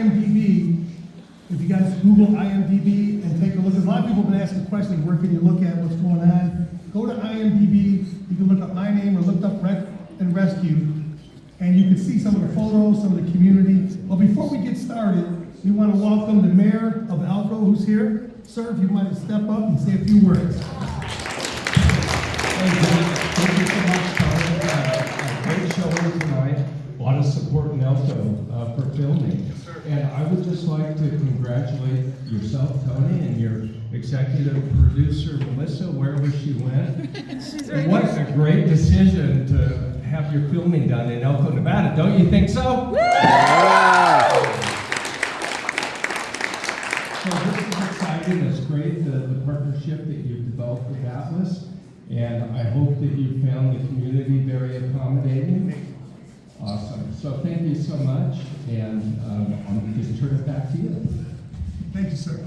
IMDb, if you guys Google IMDb and take a look, because a lot of people have been asking questions, where can you look at what's going on? Go to IMDb, you can look up my name or look up Wreck and Rescue, and you can see some of the photos, some of the community. But before we get started, we want to welcome the mayor of Elko, who's here. Sir, if you want to step up and say a few words. Thank you so much, Tony. Great showing tonight. A lot of support in Elko for filming. Yes, sir. And I would just like to congratulate yourself, Tony, and your executive producer, Melissa, wherever she went. And what a great decision to have your filming done in Elko, Nevada. Don't you think so? Yeah. So this is exciting. It's great, the partnership that you've developed with Atlas. And I hope that you found the community very accommodating. Awesome. So thank you so much. And I'm just turn it back to you. Thank you, sir.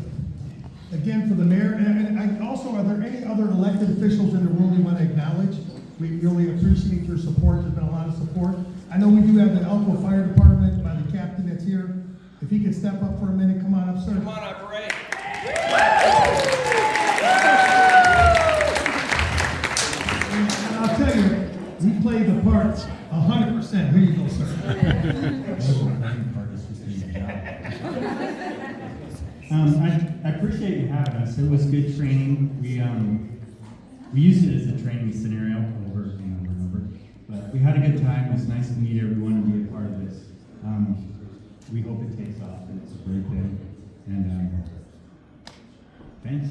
Again, for the mayor, and I also, are there any other elected officials in the room we want to acknowledge? We really appreciate your support. There's been a lot of support. I know we do have the Elko Fire Department by the captain that's here. If he could step up for a minute, come on up, sir. Come on up, Ray. And I'll tell you, we played the parts 100%. Here you go, sir. I appreciate you having us. It was good training. We used it as a training scenario over and over. But we had a good time. It was nice to meet everyone and be a part of this. We hope it takes off and it's a great thing. And thanks.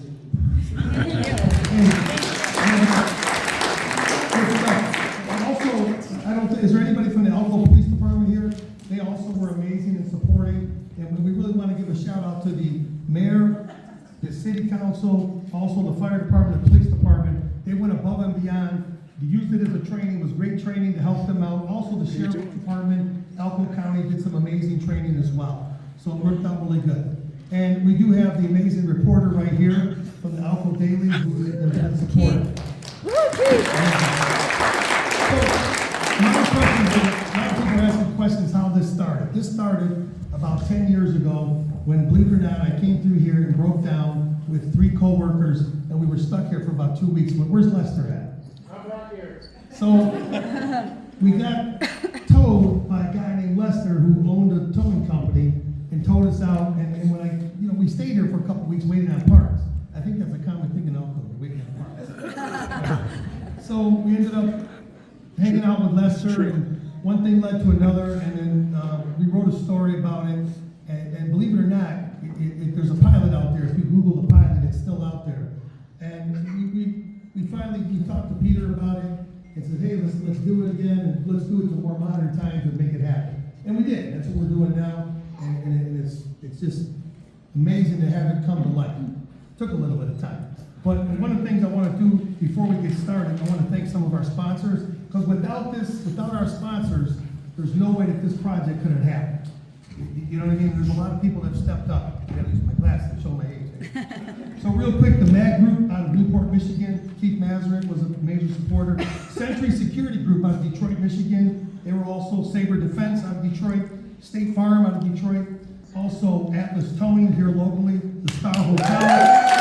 Also, is there anybody from the Elko Police Department here? They also were amazing and supporting. And we really want to give a shout out to the mayor, the city council, also the fire department, the police department. They went above and beyond. They used it as a training. It was great training to help them out. Also, the sheriff's department, Elko County did some amazing training as well. So it worked out really good. And we do have the amazing reporter right here from the Elko Daily who has been supporting. So, another question, a lot of people are asking questions how this started. This started about 10 years ago when, believe it or not, I came through here and broke down with 3 co-workers and we were stuck here for about 2 weeks. But where's Lester at? I'm right here. So we got towed by a guy named Lester who owned a towing company and towed us out. And when we stayed here for a couple weeks waiting on parts. I think that's a common thing in Elko, waiting on parts. So we ended up hanging out with Lester, and one thing led to another, and then we wrote a story about it. And believe it or not, there's a pilot out there. If you Google the pilot, it's still out there. And we finally talked to Peter about it and said, hey, let's do it again, and let's do it to more modern times and make it happen. And we did. That's what we're doing now, and it's just amazing to have it come to life. Took a little bit of time. But one of the things I want to do before we get started, I want to thank some of our sponsors, because without our sponsors, there's no way that this project could have happened. You know what I mean? There's a lot of people that have stepped up. I gotta use my glasses to show my age. So real quick, the MAG Group out of Newport, Michigan, Keith Mazerin was a major supporter. Century Security Group out of Detroit, Michigan. They were also Sabre Defense out of Detroit. State Farm out of Detroit. Also Atlas Towing here locally. The Star Hotel.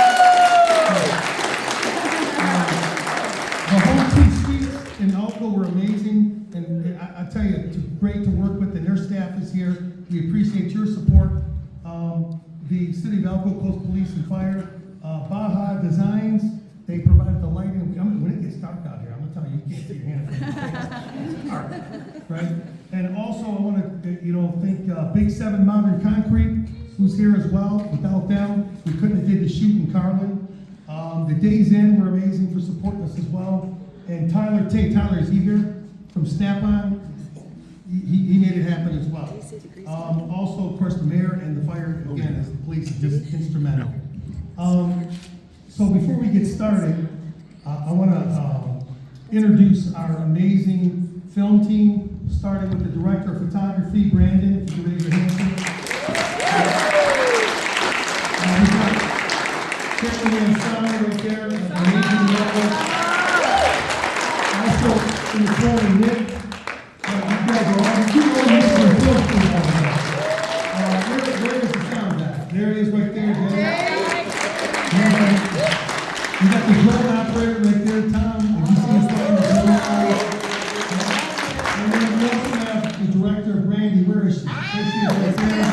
The whole two suites in Elko were amazing, and I tell you, it's great to work with, and their staff is here. We appreciate your support. The City of Elko Coast Police and Fire, Baja Designs, they provided the lighting. I mean, when it gets dark out here, I'm gonna tell you, you can't see your hand. It's dark, right? And also, I want to, thank Big 7 Modern Concrete, who's here as well. Without them, we couldn't have did the shoot in Carlin. The Days Inn were amazing for supporting us as well. And Tyler Tate, Tyler, is he here? From Snap-on. He made it happen as well. Also, of course, the mayor and the fire, again, as the police, just instrumental. So before we get started, I want to introduce our amazing film team, starting with the director of photography, Brandon. If you can raise your hand, please. We've got Kimberly and Sean right there, amazing network. Also, in the corner, Nick. You guys are all, you know, we're where is the sound guy? There it is right there, Jay. You got the drone operator right there, Tom. If you see us flying the drone. And then we also have the director, Brandy. Where is she? There she is right there.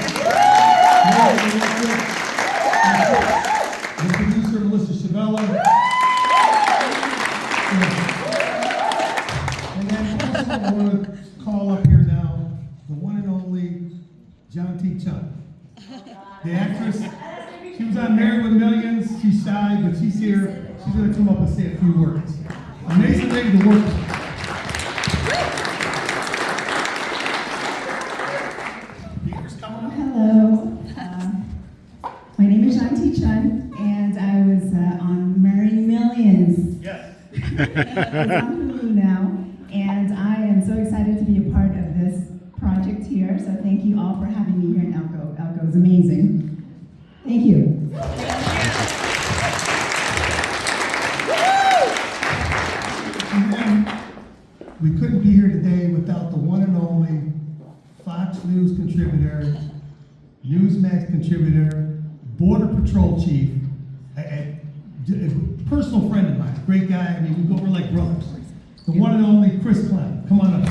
The producer, Melissa Chavella. And then also I want to call up here now the one and only John T. Chun. The actress. She was on Married with Millions. She's shy, but she's here. She's going to come up and say a few words. Amazing lady to work with. Hello. My name is Shanti Chun, and I was on Marrying Millions. Yes. It's on Hulu now, and I am so excited to be a part of this project here. So thank you all for having me here in Elko. Elko is amazing. Thank you. And then we couldn't be here today without the one and only Fox News contributor, Newsmax contributor, Border Patrol chief, a personal friend of mine, great guy. I mean, we're like brothers. The one and only Chris Klein. Come on up.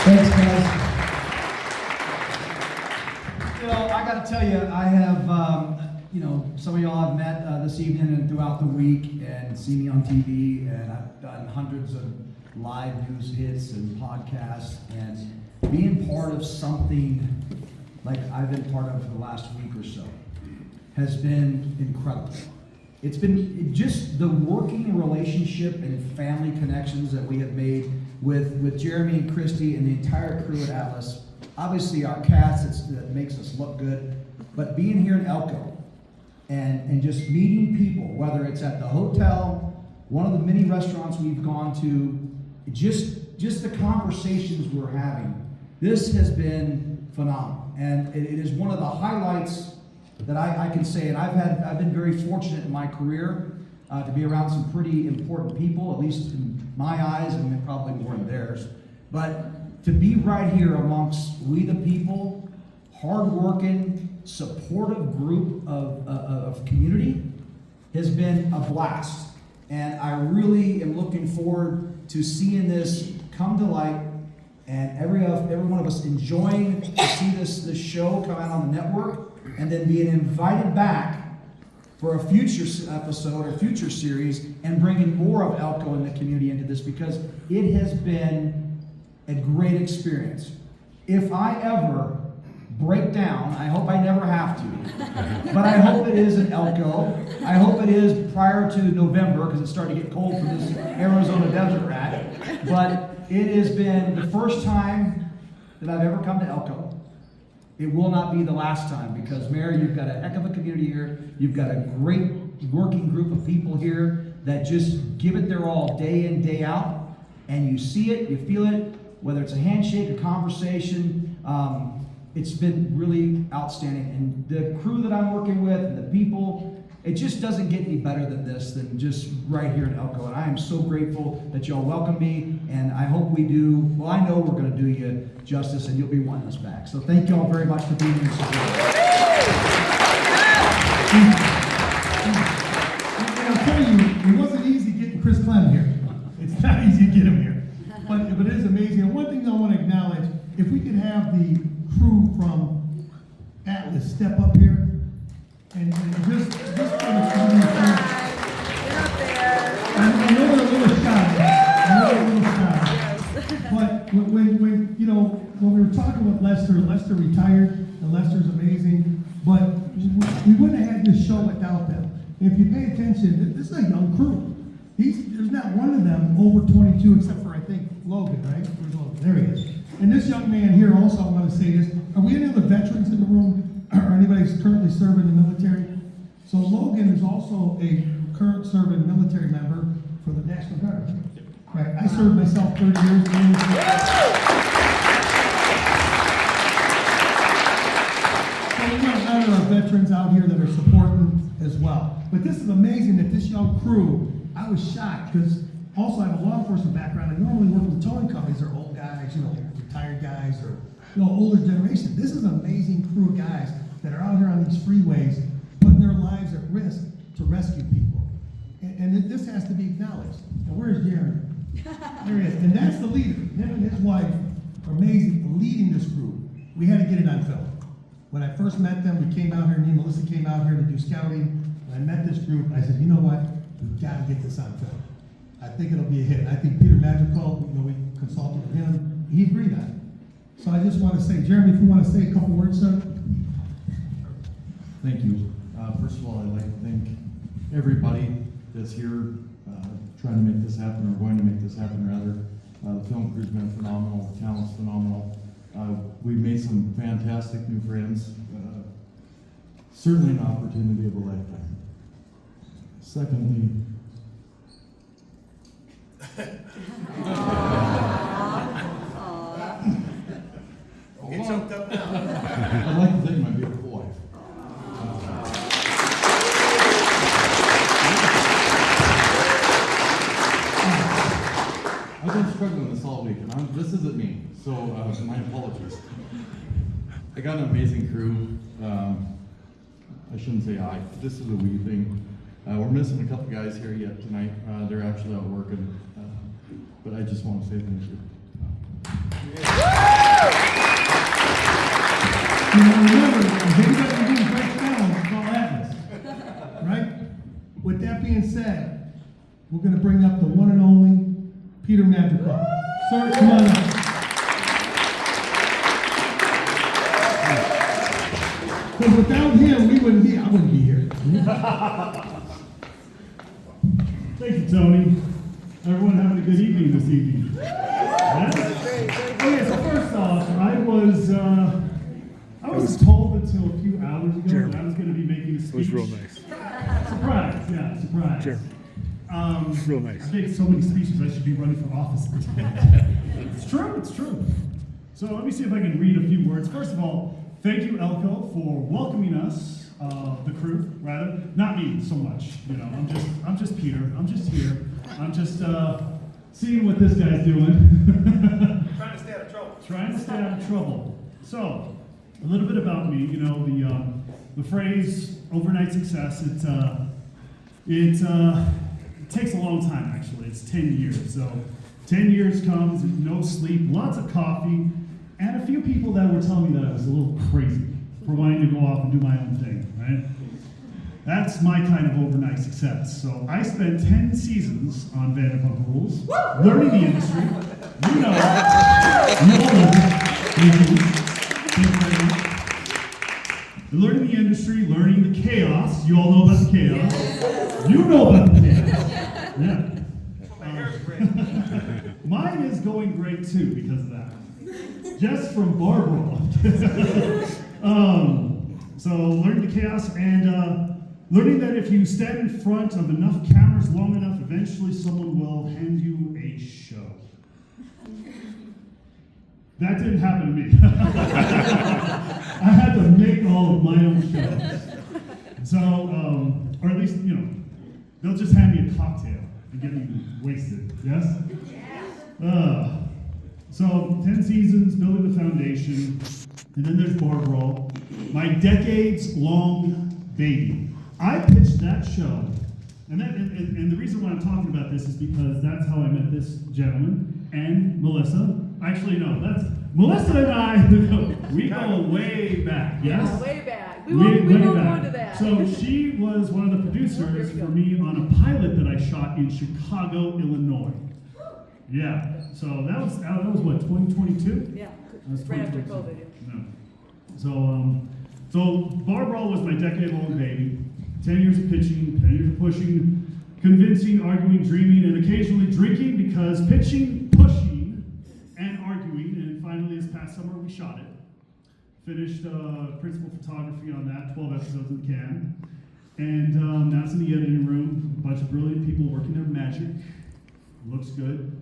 Thanks, guys. You know, I got to tell you, I have, some of y'all I've met this evening and throughout the week and seen me on TV, and I've done hundreds of live news hits and podcasts, and being part of something like I've been part of for the last week or so has been incredible. It's been just the working relationship and family connections that we have made with Jeremy and Christy and the entire crew at Atlas. Obviously our cast that makes us look good, but being here in Elko and just meeting people, whether it's at the hotel, one of the many restaurants we've gone to, just the conversations we're having. This has been phenomenal, and it is one of the highlights that I can say, and I've been very fortunate in my career to be around some pretty important people, at least in my eyes, and probably more in theirs. But to be right here amongst we the people, hardworking, supportive group of community has been a blast. And I really am looking forward to seeing this come to light, and every one of us enjoying to see this show come out on the network, and then being invited back for a future episode or future series and bringing more of Elko and the community into this, because it has been a great experience. If I ever break down, I hope I never have to, but I hope it is in Elko. I hope it is prior to November, because it's starting to get cold for this Arizona desert rat. But it has been the first time that I've ever come to Elko. It will not be the last time, because Mary, you've got a heck of a community here. You've got a great working group of people here that just give it their all day in, day out. And you see it, you feel it, whether it's a handshake, a conversation. It's been really outstanding. And the crew that I'm working with and the people, it just doesn't get any better than this, than just right here in Elko. And I am so grateful that y'all welcome me, and I hope we do, well, I know we're going to do you justice, and you'll be wanting us back. So thank y'all very much for being here. And I'll tell you, it wasn't easy getting Chris Clem here. It's not easy to get him here. But it is amazing. And one thing I want to acknowledge, if we could have the crew from Atlas step up here and just for the community. I know they're a little shy. But when we were talking with Lester retired, and Lester's amazing, but we wouldn't have had this show without them. If you pay attention, this is a young crew. There's not one of them over 22, except for, I think, Logan, right? Where's Logan? There he is. And this young man here also, I want to say this. Are we any other veterans in the room? Or anybody who's currently serving in the military? So Logan is also a current serving military member for the National Guard. Right. I served myself 30 years in the military. So we want to honor our veterans out here that are supporting as well. But this is amazing that this young crew, I was shocked, because also I have a law enforcement background. I normally work with towing companies. They're old guys, retired guys, or older generation. This is an amazing crew of guys that are out here on these freeways, putting their lives at risk to rescue people. And this has to be acknowledged. And where's Jeremy? There he is. And that's the leader. Him and his wife are amazing, leading this group. We had to get it on film. When I first met them, we came out here, me and Melissa came out here to do scouting. When I met this group, I said, you know what? We've got to get this on film. I think it'll be a hit. I think Peter Madrigal, we consulted with him. He agreed on it. So I just want to say, Jeremy, if you want to say a couple words, sir. Thank you. First of all, I'd like to thank everybody that's here trying to make this happen, or going to make this happen, rather. The film crew's been phenomenal. The talent's phenomenal. We've made some fantastic new friends. Certainly an opportunity of a lifetime. Secondly, Get choked up now. I'd like to thank my beautiful wife. I've been struggling this all week, and this isn't me, so my apologies. I got an amazing crew. I shouldn't say I. This is a we thing. We're missing a couple guys here yet tonight. They're actually out working, but I just want to say thank you. Remember, if anybody didn't break down, call Atlas. Right? With that being said, we're going to bring up the one and only Peter Madrigal. Sir, come on up. Because without him, I wouldn't be here. Thank you, Tony. Everyone having a good evening this evening? Yes? Okay, so first off, I was told until a few hours ago that I was going to be making a speech. It was real nice. Surprise, yeah, surprise. Sure. Real nice. I made so many speeches I should be running for office. It's true, it's true. So let me see if I can read a few words. First of all, thank you, Elko, for welcoming us, the crew, rather. Not me so much, I'm just Peter. I'm just here. I'm just seeing what this guy's doing. Trying to stay out of trouble. Trying to stay out of trouble. So, a little bit about me. The phrase "overnight success." It takes a long time. Actually, it's 10 years. So, 10 years comes, no sleep, lots of coffee, and a few people that were telling me that I was a little crazy for wanting to go off and do my own thing. Right? That's my kind of overnight success. So I spent 10 seasons on Vanderpump Rules, learning the industry. You all know learning the industry, learning the chaos. You all know about the chaos. You know about the chaos. Yeah. Mine is going great too because of that. Just from Barbara. So learning the chaos and learning that if you stand in front of enough cameras long enough, eventually someone will hand you a show. That didn't happen to me. I had to make all of my own shows. So, or at least, they'll just hand me a cocktail and get me wasted, yes? So, 10 seasons, building the foundation, and then there's Barbara, my decades-long baby. I pitched that show, and the reason why I'm talking about this is because that's how I met this gentleman and Melissa. Actually, no, that's Melissa and I. We go way back. Yes, yeah, way back. We won't go into that. So she was one of the producers for me on a pilot that I shot in Chicago, Illinois. Yeah. So that was what, 2022? Yeah. That's Right after 2022. COVID. No. So Barbara was my decade-long baby. 10 years of pitching, 10 years of pushing, convincing, arguing, dreaming, and occasionally drinking because pitching, pushing, and arguing. And finally, this past summer, we shot it. Finished principal photography on that, 12 episodes in the can. And now it's in the editing room. A bunch of brilliant people working their magic. Looks good.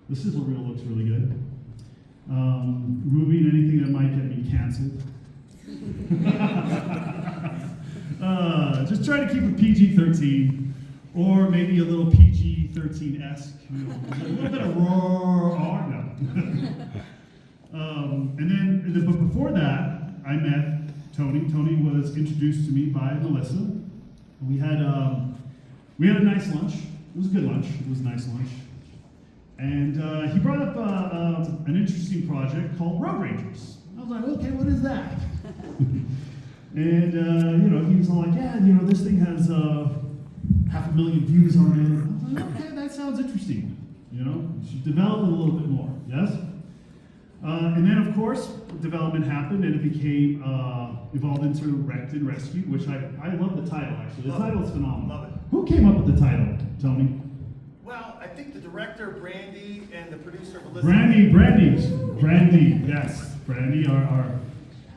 The sizzle reel looks really good. Removing anything that might get me canceled. Just try to keep it PG-13, or maybe a little PG-13-esque, a little bit of roar, no. But before that, I met Tony. Tony was introduced to me by Melissa. We had a nice lunch. It was a good lunch. It was a nice lunch. And he brought up an interesting project called Road Rangers. I was like, okay, what is that? And he was all like, yeah, this thing has 500,000 views on it. I was like, okay, that sounds interesting. You should develop it a little bit more. Yes. And then, of course, development happened, and it became evolved into Wrecked and Rescued, which I love the title. Actually, the title is phenomenal. Love it. Who came up with the title, Tony? Well, I think the director, Brandy, and the producer, Melissa. Brandy, yes. Brandy, our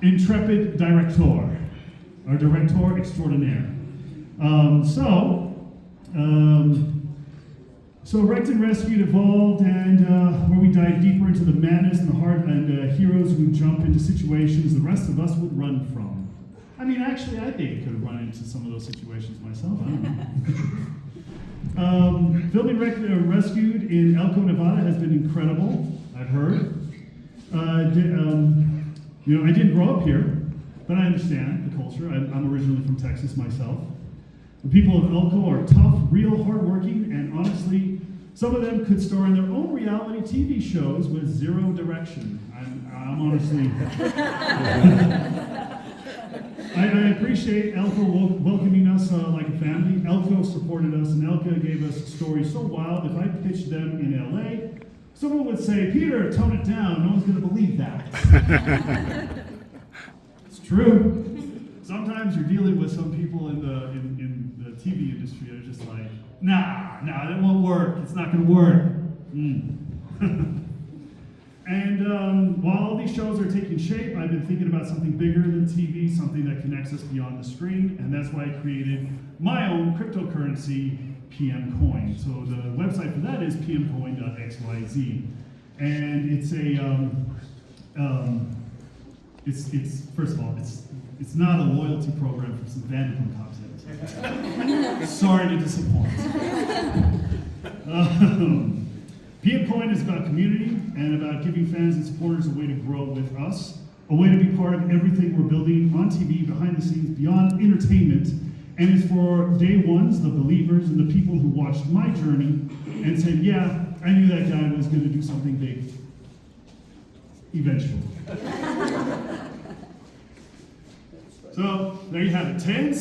intrepid director, our director extraordinaire. So Wrecked and Rescued evolved, and where we dive deeper into the madness and the heart and heroes who jump into situations the rest of us would run from. I mean, actually, I think I could have run into some of those situations myself. I don't know. Filming Wrecked and Rescued in Elko, Nevada has been incredible, I've heard. I didn't grow up here, but I understand the culture. I'm originally from Texas myself. The people of Elko are tough, real, hardworking, and honestly, some of them could star in their own reality TV shows with zero direction. I'm honestly... I appreciate Elko welcoming us like a family. Elko supported us, and Elko gave us stories so wild, if I pitched them in LA, someone would say, Peter, tone it down. No one's going to believe that. It's true. Sometimes you're dealing with some people in the TV industry that are just like, nah, it won't work. It's not going to work. And while all these shows are taking shape, I've been thinking about something bigger than TV, something that connects us beyond the screen, and that's why I created my own cryptocurrency, PM Coin. So the website for that is pmcoin.xyz, and it's first of all, it's not a loyalty program for some Vanderpump content. Sorry to disappoint. PM Coin is about community and about giving fans and supporters a way to grow with us, a way to be part of everything we're building on TV, behind the scenes, beyond entertainment, and it's for day ones, the believers, and the people who watched my journey and said, yeah, I knew that guy was going to do something big. Eventually. So, there you have it. 10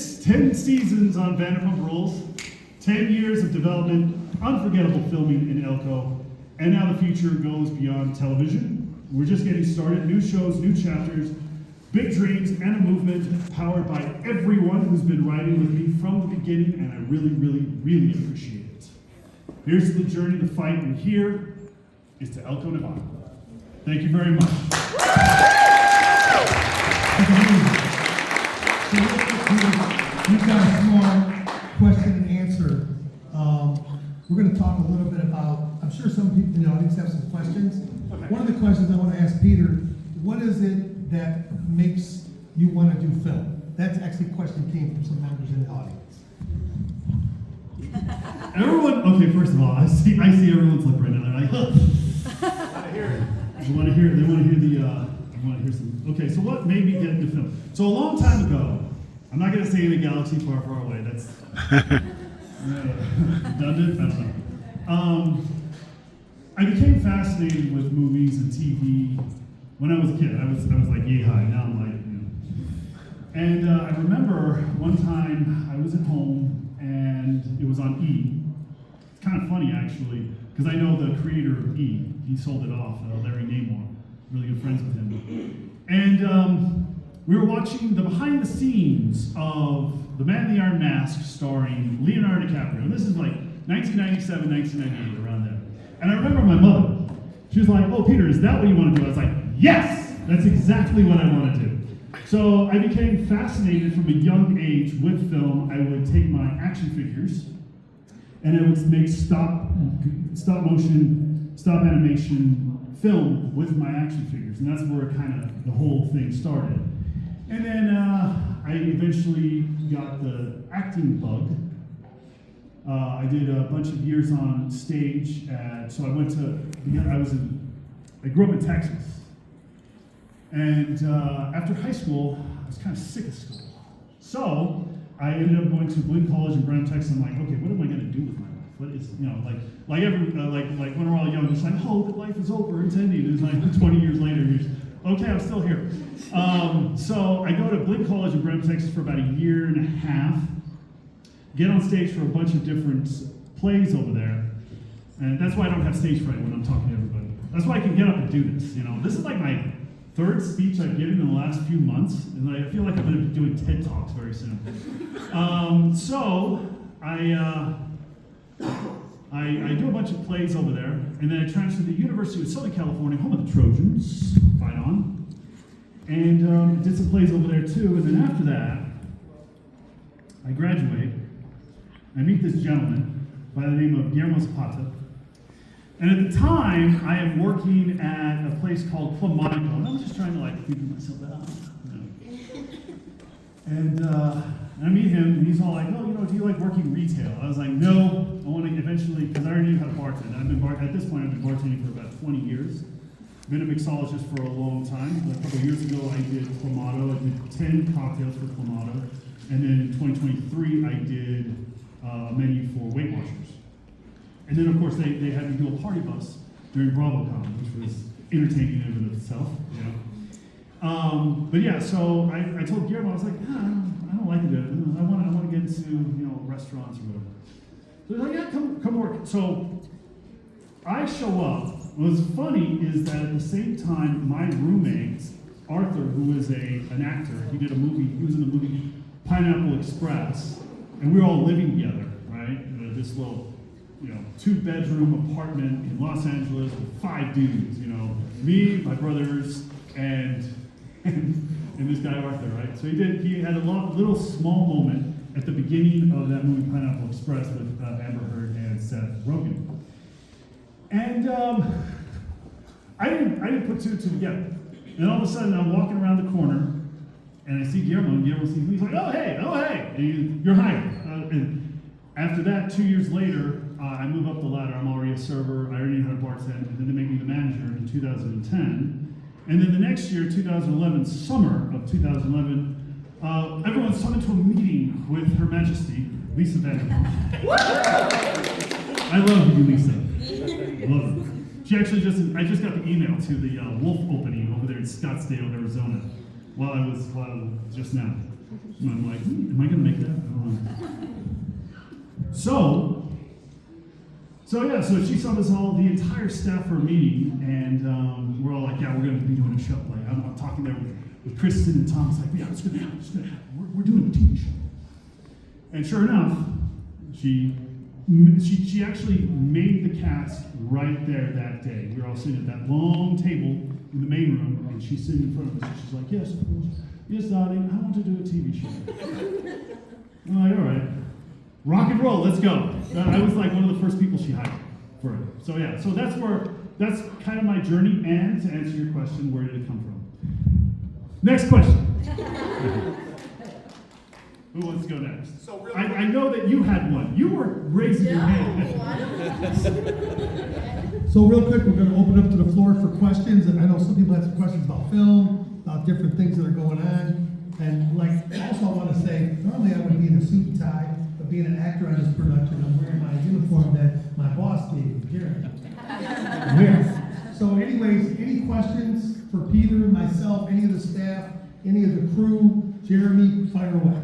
seasons on Vanderpump Rules, 10 years of development, unforgettable filming in Elko, and now the future goes beyond television. We're just getting started. New shows, new chapters, big dreams, and a movement powered by everyone who's been riding with me from the beginning, and I really, really, really appreciate it. Here's to the journey, the fight, and here is to Elko, Nevada. Thank you very much. We've got a small question and answer. We're going to talk a little bit about, I'm sure some people in the audience have some questions. One of the questions I want to ask Peter, what is it that makes you want to do film? That's actually a question came from some members in the audience. Everyone, okay, first of all, I see everyone's lip right now. They're like, huh. They want to hear some. Okay, so what made me get into film? So a long time ago, I'm not going to say in a galaxy far, far away. That's redundant. I don't know. I became fascinated with movies and TV when I was a kid. I was like yay high. Now I'm like, And I remember one time I was at home and it was on E. It's kind of funny actually, because I know the creator of E. He sold it off, Larry Namor. Really good friends with him. And we were watching the behind the scenes of The Man in the Iron Mask starring Leonardo DiCaprio. And this is like 1997, 1998, around there. And I remember my mother. She was like, oh, Peter, is that what you want to do? I was like, yes, that's exactly what I want to do. So I became fascinated from a young age with film. I would take my action figures and I would make stop motion, stop animation film with my action figures. And that's where kind of the whole thing started. And then I eventually got the acting bug. I did a bunch of years on stage. I grew up in Texas. And after high school, I was kind of sick of school. So I ended up going to Blinn College in Brown, Texas. I'm like, okay, what am I going to do with my life? What is, like when we're all young, it's like, oh, the life is over, it's ending. It's like 20 years later, you're just, okay, I'm still here. So I go to Blinn College in Brown, Texas for about a year and a half. Get on stage for a bunch of different plays over there. And that's why I don't have stage fright when I'm talking to everybody. That's why I can get up and do this. This is like my third speech I've given in the last few months, and I feel like I'm going to be doing TED Talks very soon. So I do a bunch of plays over there, and then I transferred to the University of Southern California, home of the Trojans, fight on, and did some plays over there too. And then after that, I graduate. I meet this gentleman by the name of Guillermo Zapata. And at the time, I am working at a place called Madrigal, and I was just trying to figure myself out. And I meet him, and he's all like, "Oh, do you like working retail?" I was like, "No, I want to eventually," because I already knew how to bartend. At this point, I've been bartending for about 20 years. Been a mixologist for a long time. A couple of years ago, I did Clamato. I did 10 cocktails for Clamato, and then in 2023, I did a menu for Weight Watchers. And then, of course, they had me do a party bus during BravoCon, which was entertaining in and of itself, But yeah, so I told Guillermo, I was like, I don't like it. I want to get into restaurants or whatever. So he's like, yeah, come work. So I show up. What's funny is that at the same time, my roommate Arthur, who is an actor, he did a movie. He was in the movie Pineapple Express, and we were all living together, right? This little 2-bedroom apartment in Los Angeles with 5 dudes, me, my brothers, and this guy Arthur, right? So he had a little small moment at the beginning of that movie Pineapple Express with Amber Heard and Seth Rogen. And I didn't put two and two together. And all of a sudden I'm walking around the corner and I see Guillermo, and Guillermo sees me, he's like, oh hey, and you're hired. And after that, 2 years later, I move up the ladder. I'm already a server. I already know how to bartend, and then they make me the manager in 2010. And then the next year, 2011, summer of 2011, everyone's coming to a meeting with Her Majesty, Lisa Vanderpump. I love you, Lisa. I love her. She actually I just got the email to the Wolf opening over there in Scottsdale, Arizona, while I was just now. And I'm like, am I going to make that? I don't know. So she saw the entire staff for a meeting, and we're all like, yeah, we're going to be doing a show. Like, I'm talking there with Kristen and Tom. It's like, yeah, it's going to happen. We're doing a TV show. And sure enough, she actually made the cast right there that day. We were all sitting at that long table in the main room, and she's sitting in front of us, and she's like, yes, of course. Yes, darling, I want to do a TV show. I'm like, all right. Rock and roll, let's go. I was like one of the first people she hired for it. So yeah, so that's kind of my journey, and to answer your question, where did it come from? Next question. Who wants to go next? I know that you had one. You were raising your hand. So real quick, we're going to open up to the floor for questions, and I know some people have some questions about film, about different things that are going on. And also I want to say, normally I would be in a suit and tie, but being an actor on this production, I'm wearing my uniform that my boss gave me, Jeremy. So anyways, any questions for Peter, myself, any of the staff, any of the crew? Jeremy, fire away.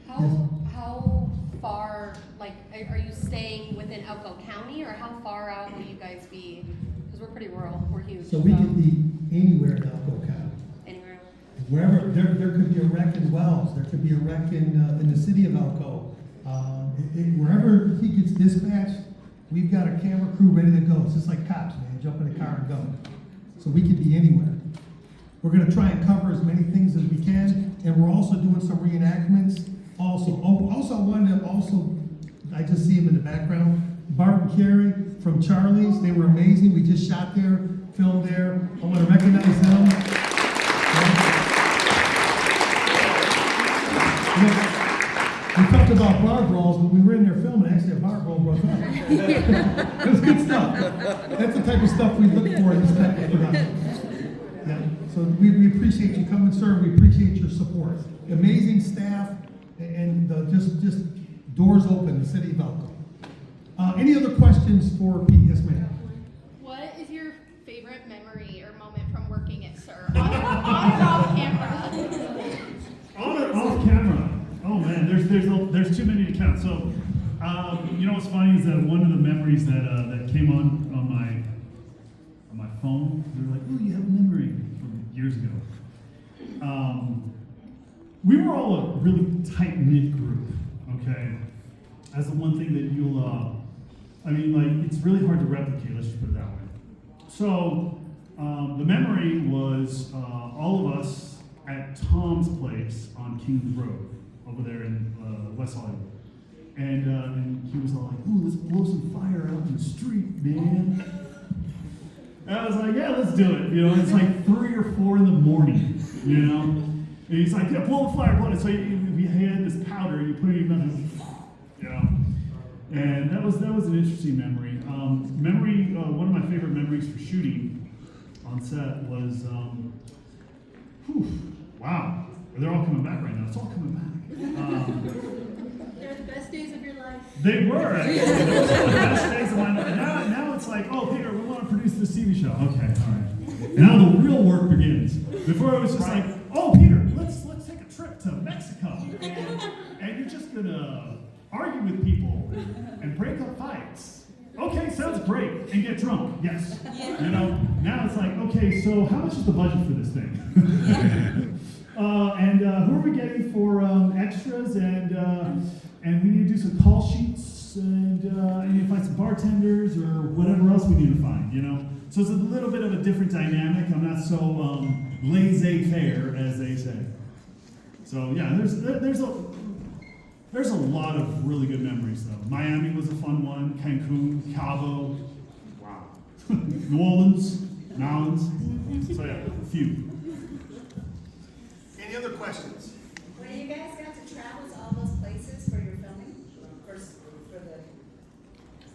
How far, are you staying within Elko County, or how far out will you guys be? Because we're pretty rural, we're huge. So we could be anywhere in Elko County. Anywhere. Wherever, there could be a wreck in Wells, there could be a wreck in the city of Elko. Wherever he gets dispatched, we've got a camera crew ready to go. It's just like cops, man, jump in the car and go. So we could be anywhere. We're gonna try and cover as many things as we can, and we're also doing some reenactments. Also, I just see him in the background. Bart and Carrie from Charlie's, they were amazing. We just shot there, filmed there. I want to recognize them. We talked about bar brawls, but we were in there filming. Actually, a bar brawl broke up. It was good stuff. That's the type of stuff we look for in this type of production. appreciate you coming, sir. We appreciate your support. Amazing staff, and just doors open in the city of Elko. Any other questions for Pete? Yes, ma'am. What is your favorite memory or moment from working at SIR? On or off camera? On or off camera? Oh man, there's too many to count. So, you know what's funny is that one of the memories that came on my phone, they were like, "Oh, you have a memory from years ago." We were all a really tight-knit group. Okay, that's the one thing that you'll. It's really hard to replicate. Let's just put it that way. So, the memory was all of us at Tom's place on Kings Road, over there in West Hollywood. And he was all like, "Ooh, let's blow some fire out in the street, man." And I was like, "Yeah, let's do it." You know, it's like 3 or 4 in the morning, you know? And he's like, "Yeah, blow the fire, blow it." So we had this powder, you put it in your mouth, you know? And that was an interesting memory. One of my favorite memories for shooting on set was, wow, they're all coming back right now. It's all coming back. They're the best days of your life. They were. Actually. Those were the best days of my life. Now it's like, "Oh, Peter, we want to produce this TV show." Okay, all right. Now the real work begins. Before it was just like, "Oh, Peter, let's take a trip to Mexico, and you're just gonna argue with people and break up fights." Okay, sounds great. And get drunk. Yes. You know. Now it's like, okay, so how much is the budget for this thing? And who are we getting for extras? And we need to do some call sheets, and we need to find some bartenders or whatever else we need to find, you know? So it's a little bit of a different dynamic. I'm not so laissez-faire, as they say. So yeah, there's a lot of really good memories, though. Miami was a fun one, Cancun, Cabo, wow. New Orleans, Nolans. So yeah, a few. Any other questions? When you guys got to travel to all those places for your filming,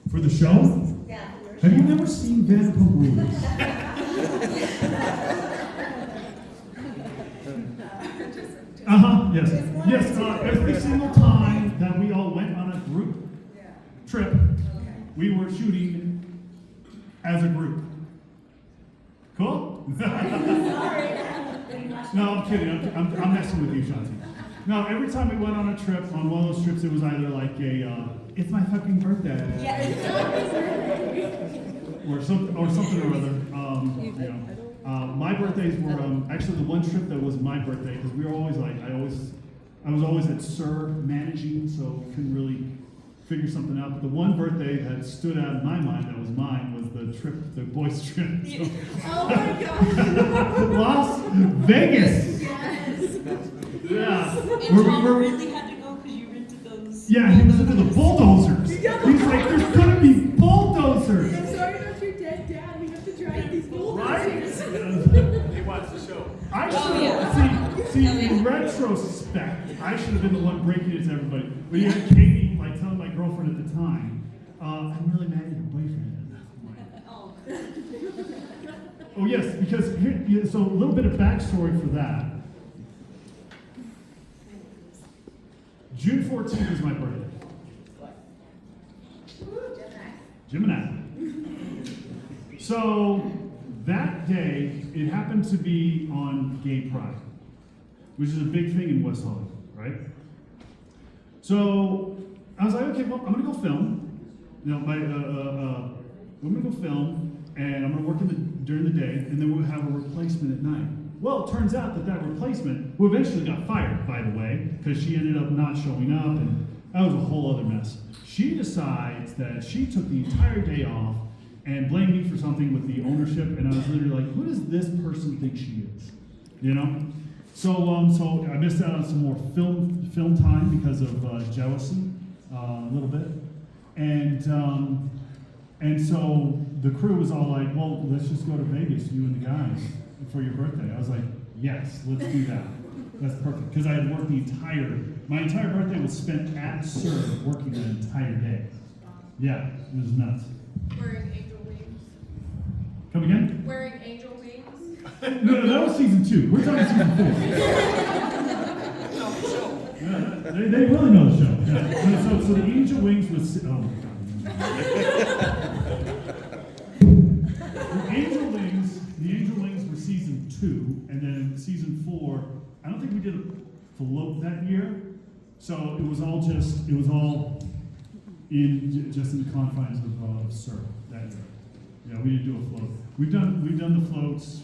For the show? yeah, Have you never seen Vanderpump Rules? Yes. Yes, every single time that we all went on a group trip, we were shooting as a group. Cool? No, I'm kidding. I'm messing with you, Shanti. No, every time we went on a trip, on one of those trips, it was either like it's my fucking birthday. Or something or other. My birthdays were actually the one trip that was my birthday, because we were always I was always at SIR managing, so couldn't really figure something out. But the one birthday that stood out in my mind that was mine was the boys' trip. So, Oh my gosh. Las Vegas. Yes. Yeah. And Tom really had to go because you rented those. Yeah, he was into the bulldozers. He's like, "There's gonna be bulldozers." I'm sorry about your dead dad. We have to drive these bulldozers. He watched the show. I should see, in retrospect, I should have been the one breaking it to everybody. But you had Katie, like, telling my girlfriend at the time, "I'm really mad at your boyfriend." Oh. Oh yes, because so a little bit of backstory for that. June 14th is my birthday. Gemini. So that day, it happened to be on Gay Pride, which is a big thing in West Hollywood, right? So I was like, okay, well, I'm gonna go film. I'm gonna go film, and I'm gonna work during the day, and then we'll have a replacement at night. Well, it turns out that replacement, who eventually got fired, by the way, because she ended up not showing up, and that was a whole other mess. She decides that she took the entire day off and blamed me for something with the ownership, and I was literally like, who does this person think she is? You know? So I missed out on some more film time because of jealousy, a little bit. And so the crew was all like, well, let's just go to Vegas, you and the guys, for your birthday. I was like, yes, let's do that. That's perfect. Because I had worked my entire birthday was spent at SIR working the entire day. Yeah, it was nuts. Wearing angel wings. Come again? Wearing angel wings. No, that was season 2. We're talking season 4. Yeah, they really know the show. Yeah. So the Angel Wings was. Oh my God. The Angel Wings were season 2, and then season 4. I don't think we did a float that year, so it was all just in the confines of Sur that year. Yeah, we didn't do a float. We've done the floats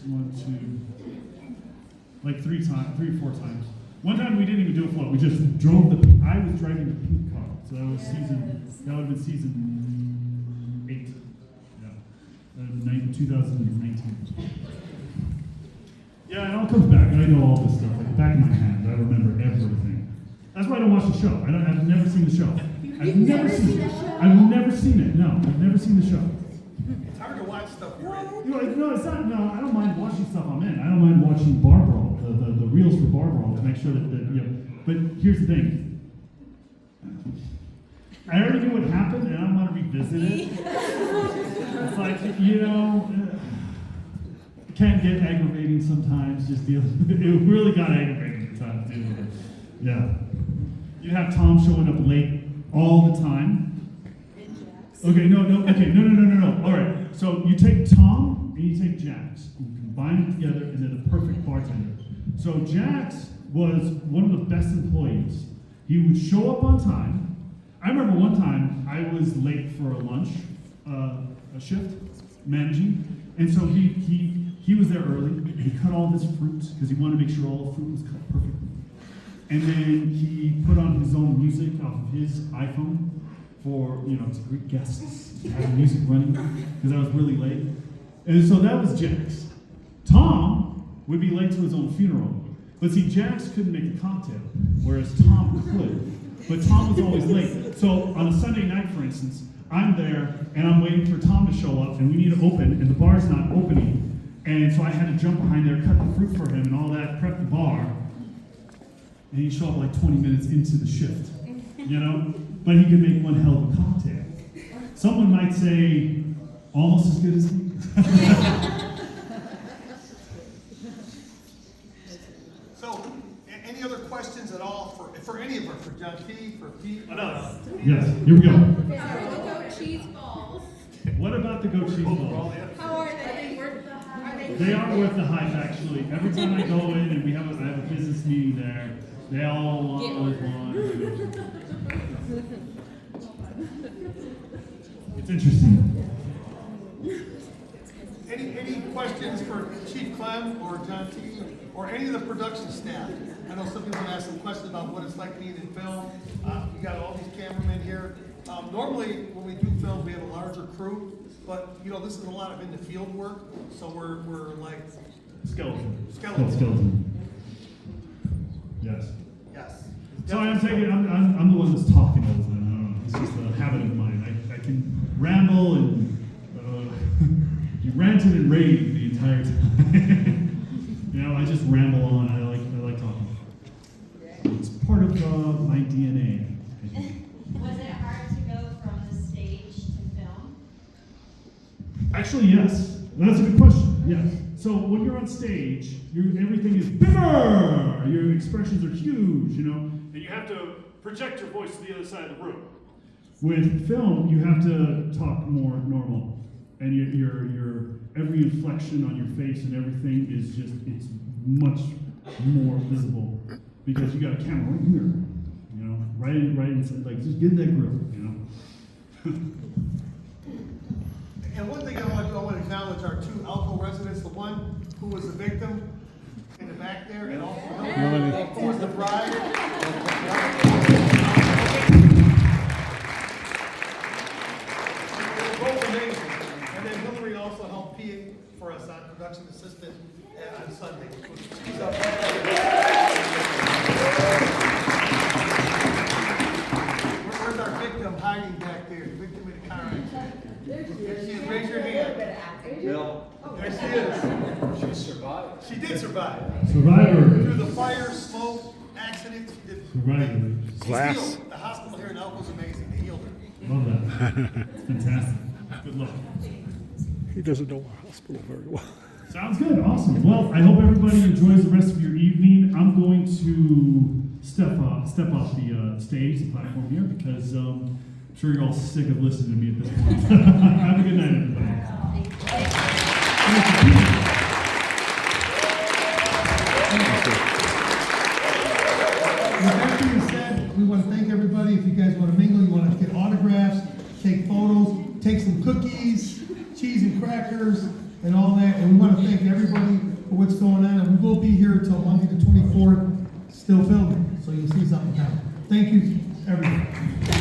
3 or 4 times. One time we didn't even do a float. We just drove I was driving the pink car, so that would have been season 8. Yeah, 2019. Yeah, it all comes back. I know all this stuff like the back of my hand. I remember everything. That's why I don't watch the show. I've never seen the show. I've never seen it. I've never seen it. No, I've never seen the show. It's hard to watch stuff you're in. No, it's not. No, I don't mind watching stuff I'm in. I don't mind watching Bar Brawl, the reels for Bar Brawl to make sure that But here's the thing. I already knew what happened, and I don't want to revisit it. It's like, it can get aggravating sometimes. Just deal. It really got aggravating at times. Yeah. You have Tom showing up late all the time. Okay, no. All right. So you take Tom and you take Jax, and you combine them together, and they're the perfect bartender. So Jax was one of the best employees. He would show up on time. I remember one time I was late for a lunch, a shift, managing, and so he was there early, and he cut all his fruit, because he wanted to make sure all the fruit was cut perfectly. And then he put on his own music off of his iPhone for, to greet guests, to have music running, because I was really late. And so that was Jax. Tom would be late to his own funeral. But see, Jax couldn't make a cocktail, whereas Tom could. But Tom was always late. So on a Sunday night, for instance, I'm there, and I'm waiting for Tom to show up, and we need to open, and the bar's not opening. And so I had to jump behind there, cut the fruit for him, and all that, prep the bar. And he'd show up like 20 minutes into the shift, But he could make one hell of a cocktail. Someone might say, almost as good as me. So, any other questions at all for any of us, for John T, for Pete? No. Yes, here we go. The goat cheese balls. What about the goat cheese balls? How are they? Are they? They are worth the hype, actually. Every time I go in and I have a business meeting there, they all want one. It's interesting. Any questions for Chief Clem or John T or any of the production staff? I know some people ask some questions about what it's like being in film. We got all these cameramen here. Normally, when we do film, we have a larger crew, but this is a lot of in the field work, so we're like Skeleton. Yes. Yes. So I'm the one that's talking all the time. I don't know. It's just a habit of mine. I can ramble and you ranted and raved the entire time. I just ramble on. I like talking. It's part of my DNA. I think. Was it hard to go from the stage to film? Actually, yes. That's a good question. Yes. So when you're on stage, everything is bigger. Your expressions are huge, and you have to project your voice to the other side of the room. With film, you have to talk more normal, and your every inflection on your face and everything is it's much more visible because you got a camera right here, right inside, like just get in that grill, And one thing I want to acknowledge our 2 Elko residents, the one who was the victim in the back there, and also who was the bride. They were both amazing. And then Hillary also helped PA for us on production assistant on Sunday. She's up there. Where's our victim hiding back there? The victim in the car accident. There she is. Raise your hand. Bill. There she is. She survived. She did survive. Survivor. Through the fire, smoke, accident, she did. Survivor. She's Glass. healed. The hospital here in Elko is amazing. They healed her. Love that. It's fantastic. Good luck. He doesn't know our hospital very well. Sounds good, awesome. Well, I hope everybody enjoys the rest of your evening. I'm going to step off the stage, the platform here, because I'm sure you're all sick of listening to me at this point. Have a good night, everybody. With that being said, we want to thank everybody. If you guys want to mingle, you want to get autographs, take photos, take some cookies, cheese and crackers, and all that. And we want to thank everybody for what's going on. And we will be here until Monday the 24th, still filming. So you'll see something happen. Thank you, everybody.